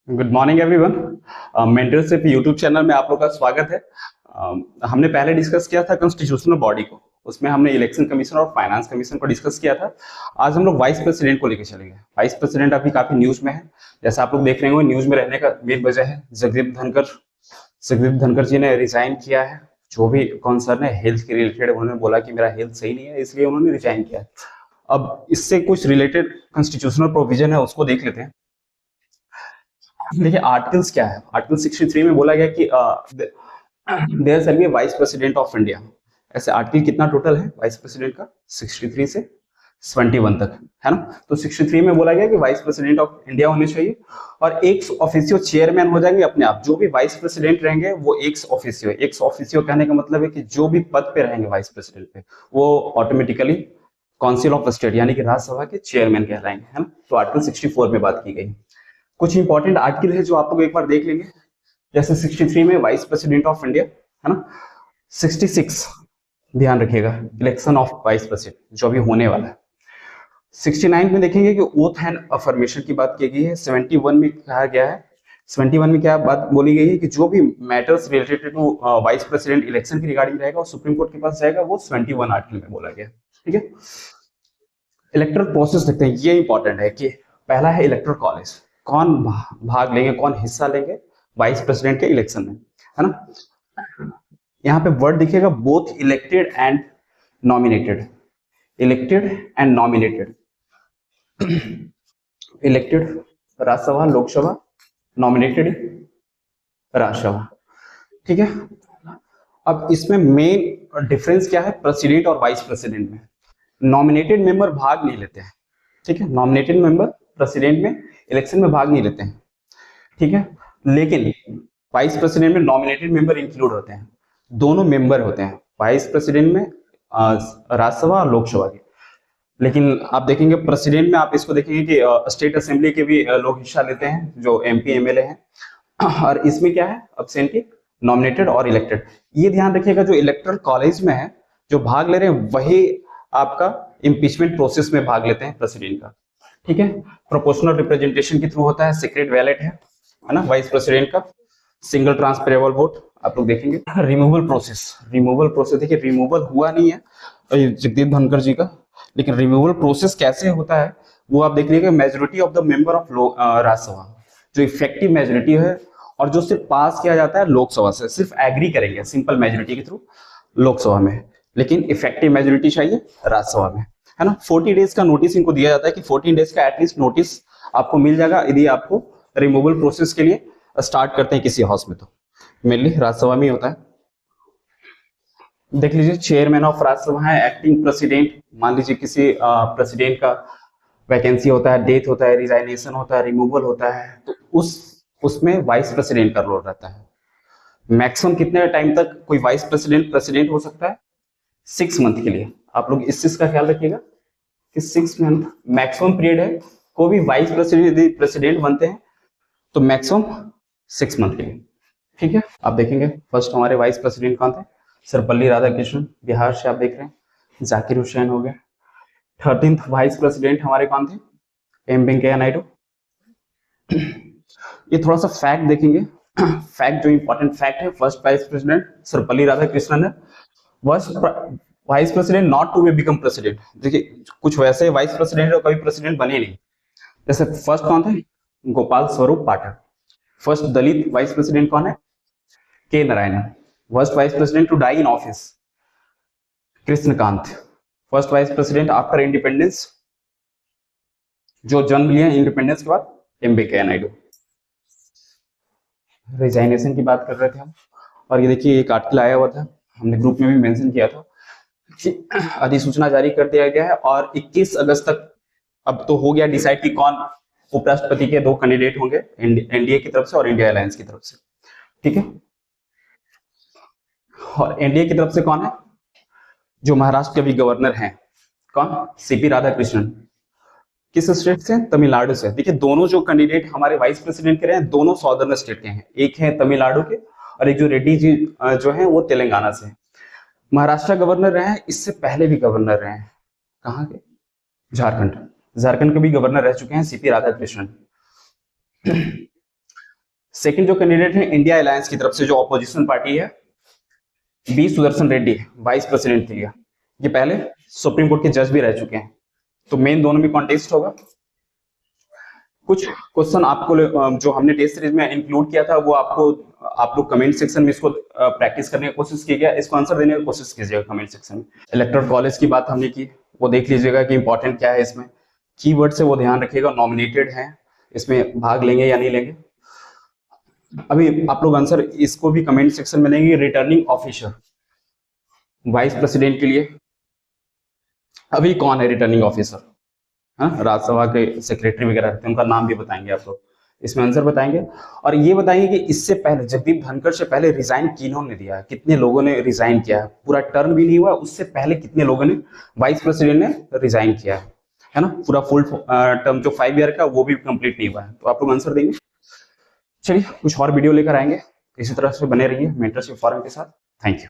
Good morning everyone. Mentorship YouTube channel में आप लोग का स्वागत है। हमने पहले डिस्कस किया था कॉन्स्टिट्यूशनल बॉडी को, उसमें हमने इलेक्शन कमीशन और फाइनेंस कमीशन को डिस्कस किया था। आज हम लोग वाइस प्रेसिडेंट को लेकर चलेंगे। वाइस प्रेसिडेंट अभी काफी न्यूज में है, जैसा आप लोग देख रहे होंगे। न्यूज में रहने का मेन वजह है जगदीप धनखड़ जी ने रिजाइन किया है। जो भी कॉन्सर्न है हेल्थ के रिलेटेड, उन्होंने बोला कि मेरा हेल्थ सही नहीं है, इसलिए उन्होंने रिजाइन किया है। अब इससे कुछ रिलेटेड कॉन्स्टिट्यूशनल प्रोविजन है, उसको देख लेते हैं। देखिए आर्टिकल्स क्या है। आर्टिकल 63 में बोला गया कि there shall be vice president of India. ऐसे आर्टिकल कितना टोटल है वाइस प्रेसिडेंट का? 63 से 71 तक है ना। तो 63 में बोला गया कि वाइस प्रेसिडेंट ऑफ इंडिया होने चाहिए और एक ऑफिसियो चेयरमैन हो जाएंगे अपने आप। जो भी वाइस प्रेसिडेंट रहेंगे वो एक ऑफिसियो कहने का मतलब है कि जो भी पद पे रहेंगे वाइस प्रेसिडेंट पे, वो ऑटोमेटिकली काउंसिल ऑफ स्टेट यानी कि राज्यसभा के चेयरमैन कहलाएंगे, है ना। तो आर्टिकल 64 में बात की गई। कुछ इंपॉर्टेंट आर्टिकल है जो आप लोग एक बार देख लेंगे। जैसे 63 में वाइस प्रेसिडेंट ऑफ इंडिया, है ना। 66 ध्यान रखिएगा, इलेक्शन ऑफ वाइस प्रेसिडेंट जो अभी होने वाला है। 69 में देखेंगे कि ओथ एंड अफर्मेशन की बात की गई है। 71 में कहा गया है, 71 में क्या बात बोली गई है कि जो भी matters related to vice president election की रिगार्डिंग रहेगा वो सुप्रीम कोर्ट के पास जाएगा, वो 71 आर्टिकल में बोला गया। ठीक है। इलेक्टोरल प्रोसेस देखते हैं, ये इंपॉर्टेंट है कि पहला है इलेक्टोरल कॉलेज, कौन भाग लेंगे, कौन हिस्सा लेंगे वाइस प्रेसिडेंट के इलेक्शन में, है ना। यहाँ पे वर्ड दिखेगा both elected and nominated. Elected and nominated. Elected Rajya Sabha Lok Sabha, nominated Rajya Sabha. ठीक है। अब इसमें मेन डिफरेंस क्या है प्रेसिडेंट और वाइस प्रेसिडेंट में? नॉमिनेटेड मेंबर भाग नहीं लेते हैं। ठीक है, नॉमिनेटेड मेंबर प्रेसिडेंट में इलेक्शन में भाग नहीं लेते हैं। ठीक है, लेकिन वाइस प्रेसिडेंट में नॉमिनेटेड मेंबर इंक्लूड होते हैं। दोनों मेंबर होते हैं वाइस प्रेसिडेंट में, राज्यसभा और लोकसभा के। लेकिन आप देखेंगे प्रेसिडेंट में, आप इसको देखेंगे कि स्टेट असेंबली के भी लोग हिस्सा लेते हैं, जो एमपी एमएलए हैं। और इसमें क्या है ऑप्शन की, नॉमिनेटेड और इलेक्टेड। ये ध्यान रखिएगा, जो इलेक्टोरल कॉलेज में है जो भाग ले रहे हैं वही आपका इम्पीचमेंट प्रोसेस में भाग लेते हैं प्रेसिडेंट का। ठीक है, प्रोपोर्शनल रिप्रेजेंटेशन के थ्रू होता है, सीक्रेट बैलेट है ना वाइस प्रेसिडेंट का, सिंगल ट्रांसफरेबल वोट। आप लोग देखेंगे रिमूवल प्रोसेस देखिए, रिमूवल हुआ नहीं है जगदीप धनखड़ जी का, लेकिन रिमूवल प्रोसेस कैसे होता है वो आप देख लीजिएगा। Majority of the member of Rajya Sabha, जो इफेक्टिव मेजोरिटी है और जो सिर्फ पास किया जाता है लोकसभा से, सिर्फ एग्री करेंगे सिंपल मेजोरिटी के थ्रू लोकसभा में, लेकिन इफेक्टिव मेजोरिटी चाहिए राज्यसभा में, है ना। 40 डेज का नोटिस इनको दिया जाता है कि 14 डेज का एटलीस्ट नोटिस आपको मिल जाएगा यदि आपको रिमूवल प्रोसेस के लिए स्टार्ट करते हैं किसी हाउस में। तो मेनली राज्यसभा में ही होता है। देख लीजिए चेयरमैन ऑफ राज्यसभा है, एक्टिंग प्रेसिडेंट। मान लीजिए किसी प्रेसिडेंट का वैकेंसी होता है, डेथ होता है, रिजाइनेशन होता है, रिमूवल होता है, तो उसमें वाइस प्रेसिडेंट का रोल रहता है। मैक्सिमम कितने टाइम तक कोई वाइस प्रेसिडेंट हो सकता है? 6 मंथ के लिए। आप लोग इस चीज का ख्याल रखिएगा कि 6 मंथ मैक्सिमम पीरियड है। कोई भी वाइस प्रेसिडेंट बनते हैं तो मैक्सिमम 6 मंथ के लिए। ठीक है, आप देखेंगे फर्स्ट हमारे वाइस प्रेसिडेंट कौन थे? सर्वपल्ली राधाकृष्णन, बिहार से आप देख रहे हैं। जाकिर हुसैन हो गया। 13th वाइस प्रेसिडेंट हमारे कौन थे? एम वेंकैया नायडू। ये थोड़ा सा फैक्ट देखेंगे, फैक्ट जो इंपॉर्टेंट फैक्ट है, first vice president Sarvepalli Radhakrishnan है। Vice president not to become president. देखिए कुछ वैसे वाइस प्रेसिडेंट और कभी प्रेसिडेंट बने नहीं। जैसे फर्स्ट कौन थे? Gopal Swarup Pathak. First Dalit vice president कौन है? K Narayanan. First vice president to die in office, Krishnakant. First vice president after independence, जो जन्म लिया इंडिपेंडेंस के बाद, एम वेंकैया नायडू। रिजाइनेशन की बात कर रहे थे हम, और ये देखिए एक आर्टिकल आया हुआ था, हमने ग्रुप में भी मेंशन किया था कि अधिसूचना जारी कर दिया गया है और 21 अगस्त तक अब तो हो गया डिसाइड कि कौन उपराष्ट्रपति के 2 कैंडिडेट होंगे, एनडीए की तरफ से और इंडिया अलायंस की तरफ से। ठीक है, और एनडीए की तरफ से कौन है? जो महाराष्ट्र के भी गवर्नर हैं, कौन? सीपी राधाकृष्णन। किस स्टेट से? तमिलनाडु से। देखिए दोनों जो कैंडिडेट हमारे वाइस प्रेसिडेंट के रहे हैं, दोनों सॉदर्न स्टेट के हैं। एक है तमिलनाडु के और एक जो रेड्डी जी जो है वो तेलंगाना से। महाराष्ट्र गवर्नर रहे हैं, इससे पहले भी गवर्नर रहे हैं। कहाँ के? झारखंड के भी गवर्नर रह चुके हैं सीपी राधाकृष्णन। सेकंड जो कैंडिडेट है इंडिया अलायंस की तरफ से जो ऑपोजिशन पार्टी है, B Sudarshan Reddy vice president के लिए। ये पहले सुप्रीम कोर्ट के जज भी रह चुके हैं, तो मेन दोनों में कॉन्टेस्ट होगा। कुछ क्वेश्चन आपको जो हमने टेस्ट सीरीज में इंक्लूड किया था वो आपको आप लोग कमेंट सेक्शन में इसको प्रैक्टिस करने की कोशिश कीजिएगा, इसको आंसर देने की कोशिश कीजिएगा कमेंट सेक्शन में। इलेक्टोरल कॉलेज की बात हमने की, वो देख लीजिएगा कि इंपॉर्टेंट क्या है इसमें। कीवर्ड से वो ध्यान रखिएगा, नॉमिनेटेड है, इसमें भाग लेंगे या नहीं लेंगे। अभी आप लोग आंसर इसको भी कमेंट सेक्शन में लेंगे। रिटर्निंग ऑफिसर वाइस प्रेसिडेंट के लिए अभी कौन है रिटर्निंग ऑफिसर? हाँ, राज्यसभा के सेक्रेटरी वगैरह रहते हैं, उनका नाम भी बताएंगे आप लोग, इसमें आंसर बताएंगे। और ये बताएंगे कि इससे पहले जगदीप धनखड़ से पहले रिजाइन किन्होंने दिया है, कितने लोगों ने रिजाइन किया है, पूरा टर्म भी नहीं हुआ उससे पहले कितने लोगों ने, वाइस प्रेसिडेंट ने रिजाइन किया है ना। पूरा फुल टर्म जो 5 ईयर का वो भी कंप्लीट नहीं हुआ है, तो आप लोग आंसर देंगे। चलिए कुछ और वीडियो लेकर आएंगे, इसी तरह से बने रहिए मेंटरशिप फॉरम के साथ। Thank you.